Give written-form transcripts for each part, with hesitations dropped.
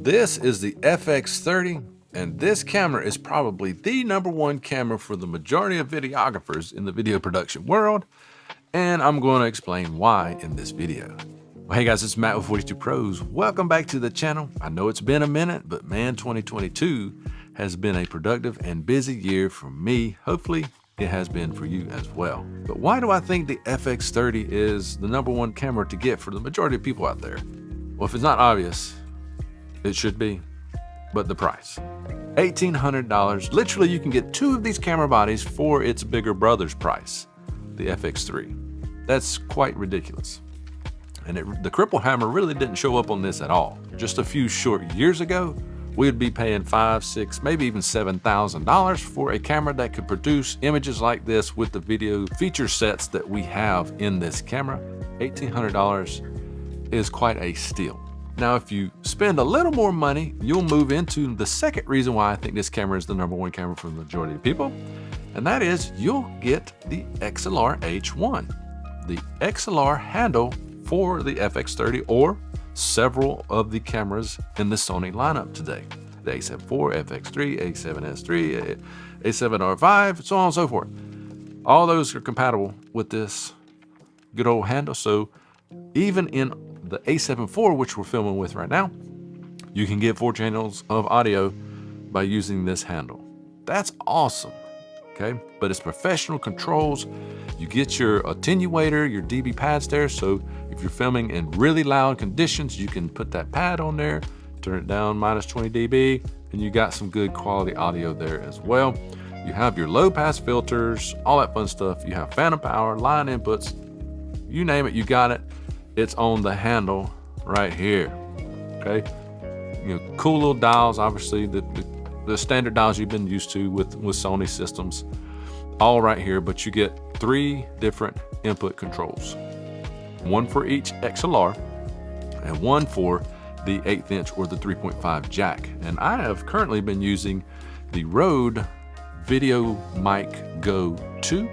This is the FX30, and this camera is probably the #1 camera for the majority of videographers in the video production world, and I'm going to explain why in this video. Well, hey guys, it's Matt with 42 Pros. Welcome back to the channel. I know it's been a minute, but man, 2022 has been a productive and busy year for me. Hopefully, it has been for you as well. But why do I think the FX30 is the #1 camera to get for the majority of people out there? Well, if it's not obvious, it should be, but the price. $1,800. Literally, you can get 2 of these camera bodies for its bigger brother's price, the FX3. That's quite ridiculous. And the cripple hammer really didn't show up on this at all. Just a few short years ago, we'd be paying $5,000, $6,000, maybe even $7,000 for a camera that could produce images like this with the video feature sets that we have in this camera. $1,800 is quite a steal. Now, if you spend a little more money, you'll move into the second reason why I think this camera is the #1 camera for the majority of people, and that is you'll get the XLR H1, the XLR handle for the FX30 or several of the cameras in the Sony lineup today. The A7 IV, FX3, A7S3, A7R5, so on and so forth. All those are compatible with this good old handle, so even in the A7 IV, which we're filming with right now, you can get 4 channels of audio by using this handle. That's awesome, okay? But it's professional controls. You get your attenuator, your dB pads there, so if you're filming in really loud conditions, you can put that pad on there, turn it down -20 dB, and you got some good quality audio there as well. You have your low pass filters, all that fun stuff. You have phantom power, line inputs, you name it, you got it. It's on the handle right here, okay? You know, cool little dials, obviously, the standard dials you've been used to with Sony systems, all right here, but you get 3 different input controls. 1 for each XLR and 1 for the 1/8 inch or the 3.5 jack. And I have currently been using the Rode Video Mic Go 2,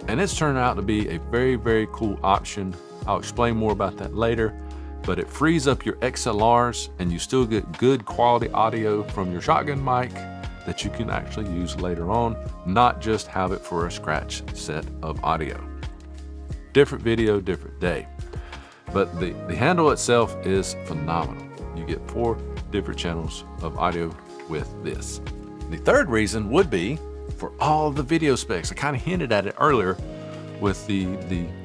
and it's turned out to be a very, very cool option. I'll explain more about that later, but it frees up your XLRs and you still get good quality audio from your shotgun mic that you can actually use later on, not just have it for a scratch set of audio. Different video, different day. But the handle itself is phenomenal. You get 4 different channels of audio with this. The third reason would be for all the video specs. I kind of hinted at it earlier with the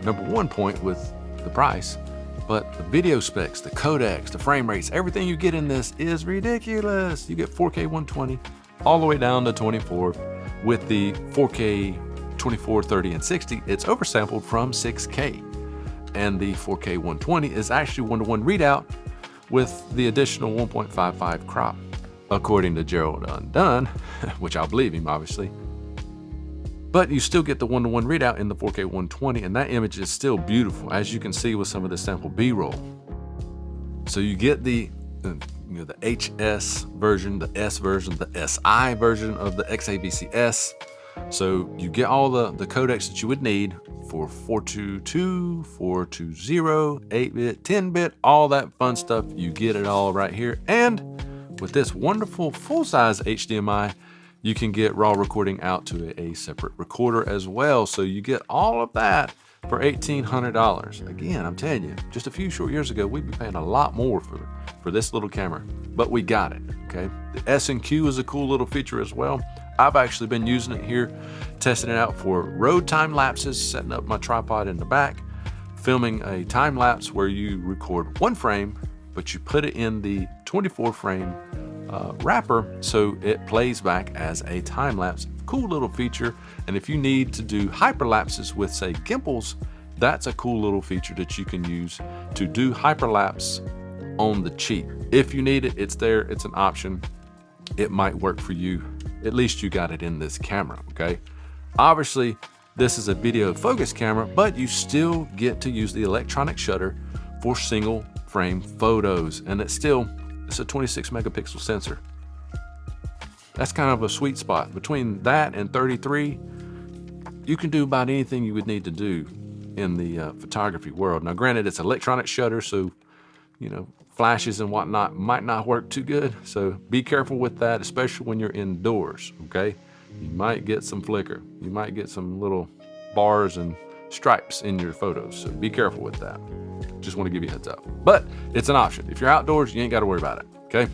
#1 point with the price, but the video specs, the codecs, the frame rates, everything you get in this is ridiculous. You get 4K 120 all the way down to 24. With the 4K 24, 30, and 60, it's oversampled from 6K. And the 4K 120 is actually 1:1 readout with the additional 1.55 crop, according to Gerald Undone, which I'll believe him, obviously. But you still get the 1:1 readout in the 4K 120, and that image is still beautiful, as you can see with some of the sample B-roll. So you get the HS version, the S version, the SI version of the XAVC-S. So you get all the codecs that you would need for 422, 420, 8-bit, 10-bit, all that fun stuff. You get it all right here. And with this wonderful full-size HDMI, you can get raw recording out to a separate recorder as well. So you get all of that for $1,800. Again, I'm telling you, just a few short years ago, we'd be paying a lot more for this little camera, but we got it, okay? The S&Q is a cool little feature as well. I've actually been using it here, testing it out for road time lapses, setting up my tripod in the back, filming a time lapse where you record 1 frame, but you put it in the 24 frame wrapper, so it plays back as a time lapse. Cool little feature. And if you need to do hyperlapses with, say, gimbals, that's a cool little feature that you can use to do hyperlapse on the cheap. If you need it, it's there, it's an option. It might work for you. At least you got it in this camera, okay? Obviously, this is a video focus camera, but you still get to use the electronic shutter for single frame photos, and it's a 26 megapixel sensor. That's kind of a sweet spot. Between that and 33, you can do about anything you would need to do in the photography world. Now, granted, it's electronic shutter, so flashes and whatnot might not work too good. So be careful with that, especially when you're indoors, okay? You might get some flicker. You might get some little bars and stripes in your photos. So be careful with that. Just want to give you a heads up. But it's an option. If you're outdoors, you ain't got to worry about it, okay?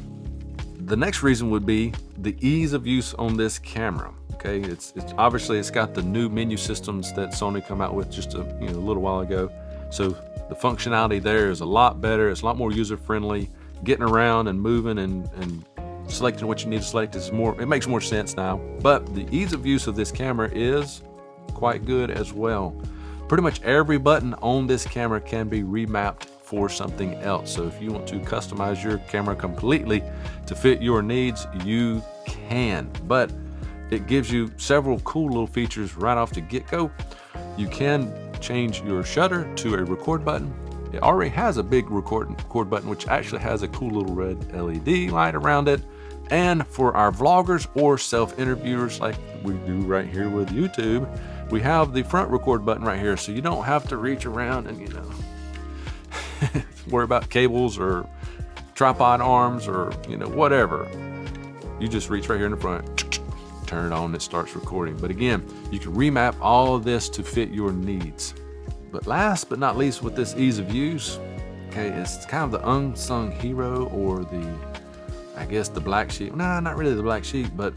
The next reason would be the ease of use on this camera. Okay, it's obviously it's got the new menu systems that Sony come out with just a little while ago. So the functionality there is a lot better. It's a lot more user friendly. Getting around and moving and selecting what you need to select is more. It makes more sense now. But the ease of use of this camera is quite good as well. Pretty much every button on this camera can be remapped for something else. So if you want to customize your camera completely to fit your needs, you can. But it gives you several cool little features right off the get-go. You can change your shutter to a record button. It already has a big record button, which actually has a cool little red LED light around it. And for our vloggers or self-interviewers like we do right here with YouTube, we have the front record button right here, so you don't have to reach around and worry about cables or tripod arms or whatever. You just reach right here in the front, turn it on, it starts recording. But again, you can remap all of this to fit your needs. But last but not least, with this ease of use, okay, it's kind of the unsung hero, or I guess the black sheep. No, not really the black sheep, but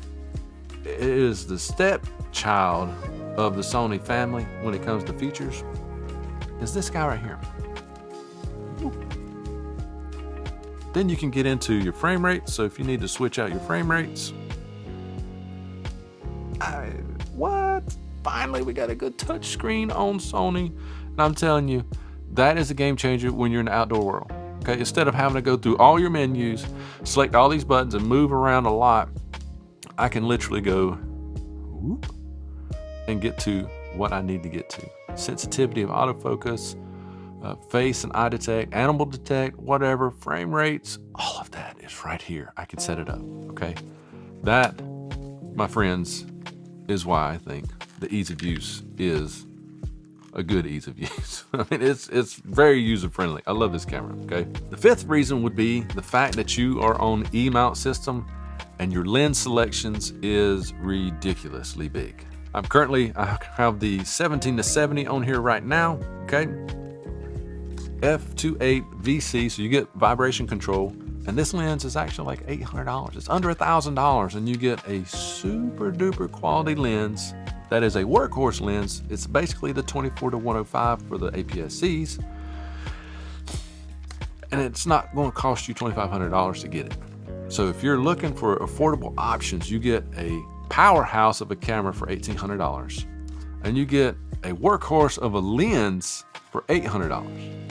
it is the stepchild of the Sony family when it comes to features, is this guy right here. Then you can get into your frame rate. So if you need to switch out your frame rates, finally we got a good touch screen on Sony, and I'm telling you, that is a game changer when you're in the outdoor world. Okay, instead of having to go through all your menus, select all these buttons and move around a lot, I can literally go whoop, and get to what I need to get to. Sensitivity of autofocus, face and eye detect, animal detect, whatever, frame rates, all of that is right here. I can set it up, okay? That, my friends, is why I think the ease of use is a good ease of use. I mean, it's very user-friendly. I love this camera, okay? The fifth reason would be the fact that you are on E-mount system and your lens selections is ridiculously big. I have the 17-70 on here right now, okay? F28 VC, so you get vibration control. And this lens is actually like $800. It's under $1,000, and you get a super duper quality lens that is a workhorse lens. It's basically the 24-105 for the APS-Cs. And it's not going to cost you $2,500 to get it. So if you're looking for affordable options, you get a powerhouse of a camera for $1,800. And you get a workhorse of a lens for $800.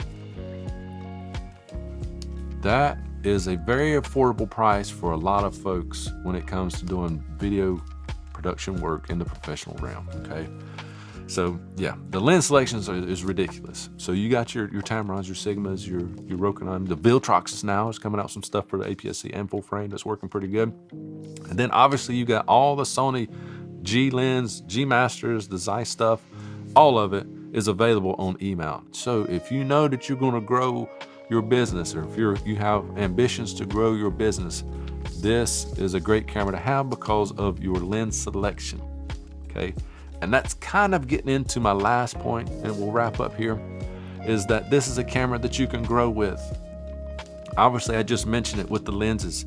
That is a very affordable price for a lot of folks when it comes to doing video production work in the professional realm, okay? So yeah, the lens selections is ridiculous. So you got your Tamarons, your Sigmas, your Rokinon, the Viltroxes now is coming out some stuff for the APS-C and full frame that's working pretty good. And then obviously you got all the Sony G lens, G Masters, the Zeiss stuff, all of it is available on E-mount. So if you know that you're gonna grow your business, or if you have ambitions to grow your business, this is a great camera to have because of your lens selection, okay? And that's kind of getting into my last point, and we'll wrap up here, is that this is a camera that you can grow with. Obviously, I just mentioned it with the lenses.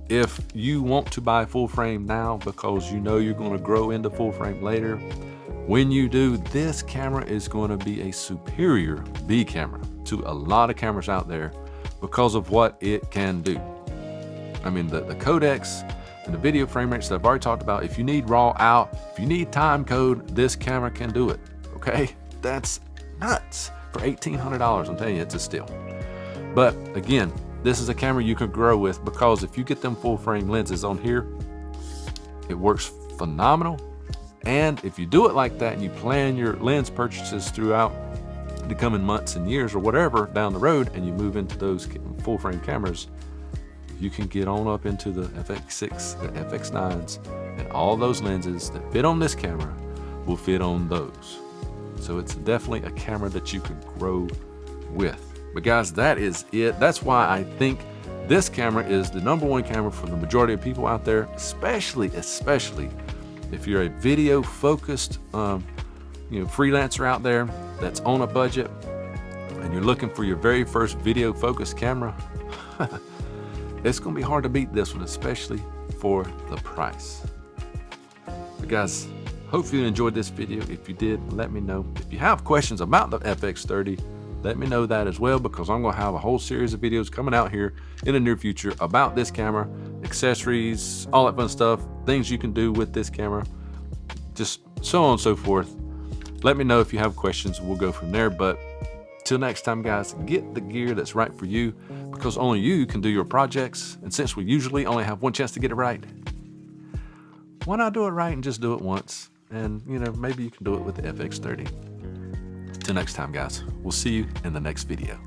If you want to buy full frame now because you know you're going to grow into full frame later, when you do, this camera is going to be a superior B camera to a lot of cameras out there because of what it can do. I mean, the codecs and the video frame rates that I've already talked about, if you need raw out, if you need time code, this camera can do it, okay? That's nuts. For $1,800, I'm telling you, it's a steal. But again, this is a camera you can grow with because if you get them full frame lenses on here, it works phenomenal. And if you do it like that and you plan your lens purchases throughout the coming months and years or whatever down the road, and you move into those full frame cameras, you can get on up into the FX6, the FX9s, and all those lenses that fit on this camera will fit on those. So it's definitely a camera that you can grow with. But guys, that is it. That's why I think this camera is the #1 camera for the majority of people out there, especially if you're a video focused freelancer out there that's on a budget and you're looking for your very first video focused camera. It's gonna be hard to beat this one, especially for the price. But guys, hopefully you enjoyed this video. If you did, let me know. If you have questions about the FX30, let me know that as well, because I'm gonna have a whole series of videos coming out here in the near future about this camera, accessories, all that fun stuff, things you can do with this camera, just so on and so forth. Let me know if you have questions. We'll go from there. But till next time, guys, get the gear that's right for you, because only you can do your projects. And since we usually only have one chance to get it right, why not do it right and just do it once? And maybe you can do it with the FX30. Till next time, guys, we'll see you in the next video.